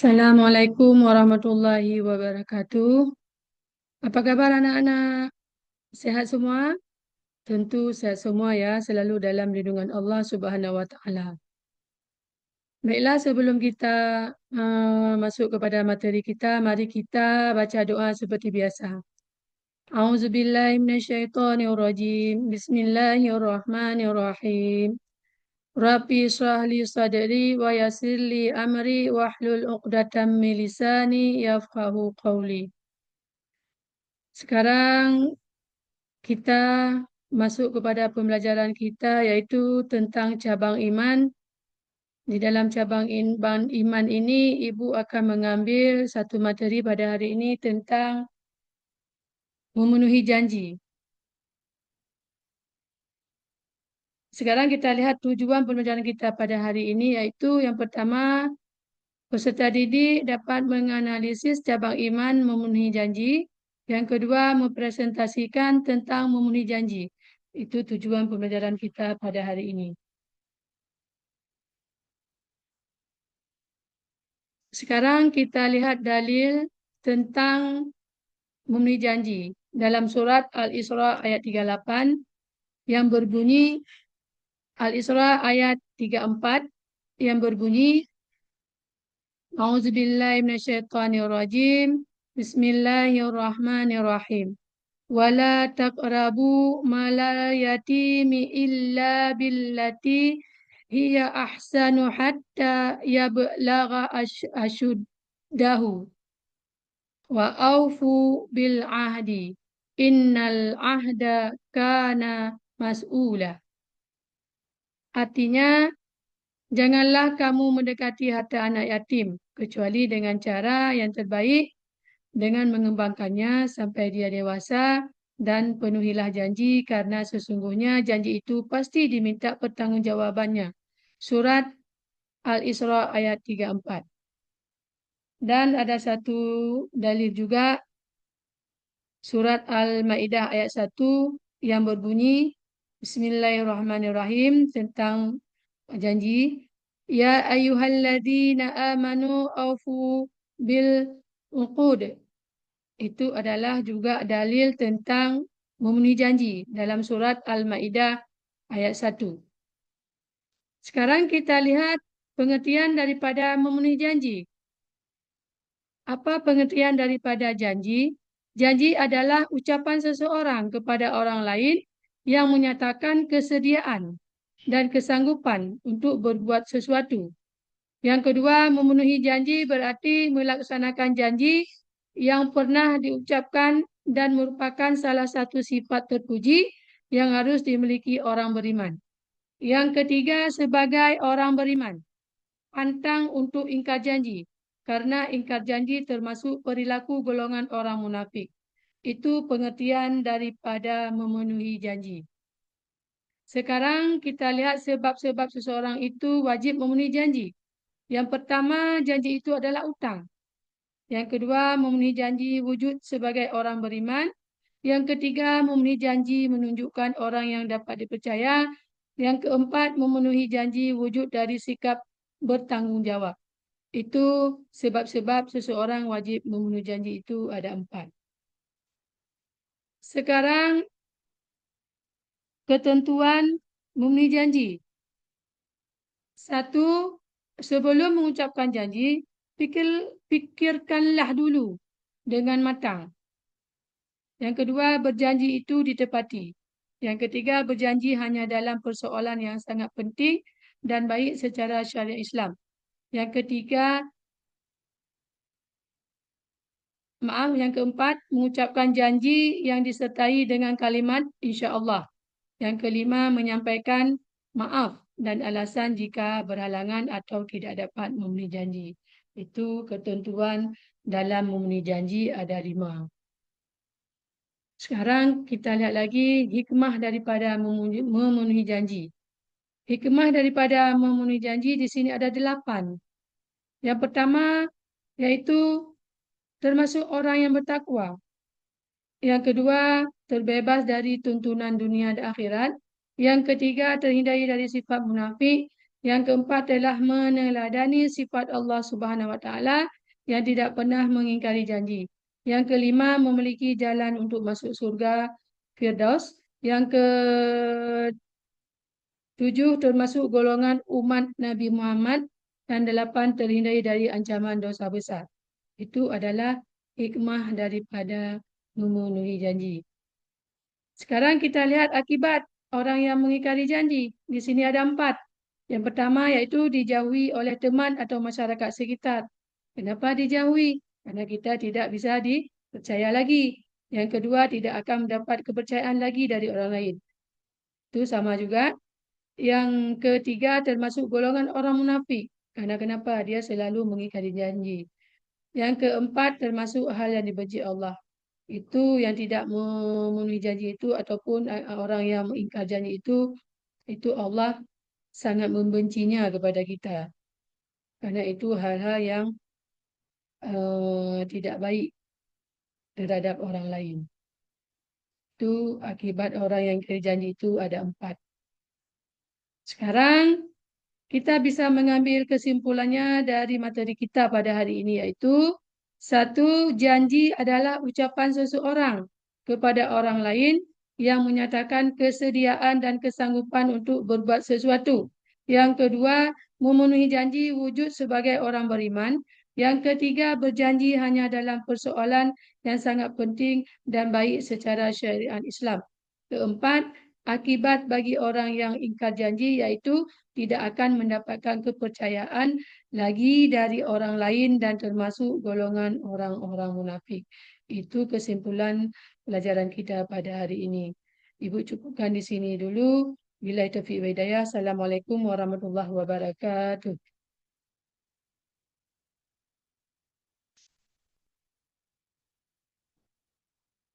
Assalamualaikum warahmatullahi wabarakatuh. Apa kabar anak-anak? Sehat semua? Tentu sehat semua ya, selalu dalam lindungan Allah Subhanahu wa taala. Baiklah, sebelum kita masuk kepada materi kita, mari kita baca doa seperti biasa. A'udzubillahi minasyaitonirrajim. Bismillahirrahmanirrahim. Rabbi shrah li sadri wa yassir li amri wahlul 'uqdatam min lisani yafqahu qawli. Sekarang kita masuk kepada pembelajaran kita yaitu tentang cabang iman. Di dalam cabang iman ini, Ibu akan mengambil satu materi pada hari ini tentang memenuhi janji. Sekarang kita lihat tujuan pembelajaran kita pada hari ini yaitu yang pertama, peserta didik dapat menganalisis cabang iman memenuhi janji. Yang kedua, mempresentasikan tentang memenuhi janji. Itu tujuan pembelajaran kita pada hari ini. Sekarang kita lihat dalil tentang memenuhi janji. Dalam surat Al-Isra ayat 38 yang berbunyi, Al-Isra ayat 34 yang berbunyi, A'udzubillahi minasyaitonirrajim. Bismillahirrahmanirrahim. Wala taqrabu malal yatimi illa billati hiya ahsanu hatta yablagha ashuddahu wa aufu bil ahdi innal ahda kana mas'ula. Artinya, janganlah kamu mendekati harta anak yatim kecuali dengan cara yang terbaik, dengan mengembangkannya sampai dia dewasa, dan penuhilah janji karena sesungguhnya janji itu pasti diminta pertanggungjawabannya. Surat Al-Isra ayat 34. Dan ada satu dalil juga, surat Al-Maidah ayat 1 yang berbunyi, Bismillahirrahmanirrahim, tentang janji. Ya ayyuhalladzina amanu aufu bil uqud. Itu adalah juga dalil tentang memenuhi janji dalam surat Al-Maidah ayat 1. Sekarang kita lihat pengertian daripada memenuhi janji. Apa pengertian daripada janji? Janji adalah ucapan seseorang kepada orang lain yang menyatakan kesediaan dan kesanggupan untuk berbuat sesuatu. Yang kedua, memenuhi janji berarti melaksanakan janji yang pernah diucapkan dan merupakan salah satu sifat terpuji yang harus dimiliki orang beriman. Yang ketiga, sebagai orang beriman, pantang untuk ingkar janji, karena ingkar janji termasuk perilaku golongan orang munafik. Itu pengertian daripada memenuhi janji. Sekarang kita lihat sebab-sebab seseorang itu wajib memenuhi janji. Yang pertama, janji itu adalah utang. Yang kedua, memenuhi janji wujud sebagai orang beriman. Yang ketiga, memenuhi janji menunjukkan orang yang dapat dipercaya. Yang keempat, memenuhi janji wujud dari sikap bertanggungjawab. Itu sebab-sebab seseorang wajib memenuhi janji itu ada 4. Sekarang, ketentuan memenuhi janji. 1. Sebelum mengucapkan janji, fikirkanlah dulu dengan matang. Yang kedua, berjanji itu ditepati. Yang ketiga, berjanji hanya dalam persoalan yang sangat penting dan baik secara syariat Islam. Yang ketiga, yang keempat, mengucapkan janji yang disertai dengan kalimat insya-Allah. Yang kelima, menyampaikan maaf dan alasan jika berhalangan atau tidak dapat memenuhi janji. Itu ketentuan dalam memenuhi janji ada 5. Sekarang kita lihat lagi hikmah daripada memenuhi janji. Hikmah daripada memenuhi janji di sini ada 8. Yang pertama, yaitu termasuk orang yang bertakwa. Yang kedua, terbebas dari tuntunan dunia dan akhirat. Yang ketiga, terhindari dari sifat munafik. Yang keempat adalah meneladani sifat Allah Subhanahu Wa Taala yang tidak pernah mengingkari janji. Yang kelima, memiliki jalan untuk masuk surga Firdaus. Yang ketujuh, termasuk golongan umat Nabi Muhammad. Dan delapan, terhindari dari ancaman dosa besar. Itu adalah hikmah daripada memenuhi janji. Sekarang kita lihat akibat orang yang mengingkari janji. Di sini ada 4. Yang pertama iaitu dijauhi oleh teman atau masyarakat sekitar. Kenapa dijauhi? Karena kita tidak bisa dipercaya lagi. Yang kedua, tidak akan mendapat kepercayaan lagi dari orang lain. Itu sama juga. Yang ketiga, termasuk golongan orang munafik. Karena kenapa? Dia selalu mengingkari janji. Yang keempat, termasuk hal yang dibenci Allah. Itu yang tidak memenuhi janji itu ataupun orang yang mengingkar janji itu Allah sangat membencinya kepada kita. Karena itu hal-hal yang tidak baik terhadap orang lain. Itu akibat orang yang ingkar janji itu ada 4. Sekarang kita bisa mengambil kesimpulannya dari materi kita pada hari ini, yaitu 1. Janji adalah ucapan seseorang kepada orang lain yang menyatakan kesediaan dan kesanggupan untuk berbuat sesuatu. Yang kedua, memenuhi janji wujud sebagai orang beriman. Yang ketiga, berjanji hanya dalam persoalan yang sangat penting dan baik secara syariat Islam. Keempat, akibat bagi orang yang ingkar janji iaitu tidak akan mendapatkan kepercayaan lagi dari orang lain dan termasuk golongan orang-orang munafik. Itu kesimpulan pelajaran kita pada hari ini. Ibu cukupkan di sini dulu. Billahi taufiq wa hidayah. Assalamualaikum warahmatullahi wabarakatuh.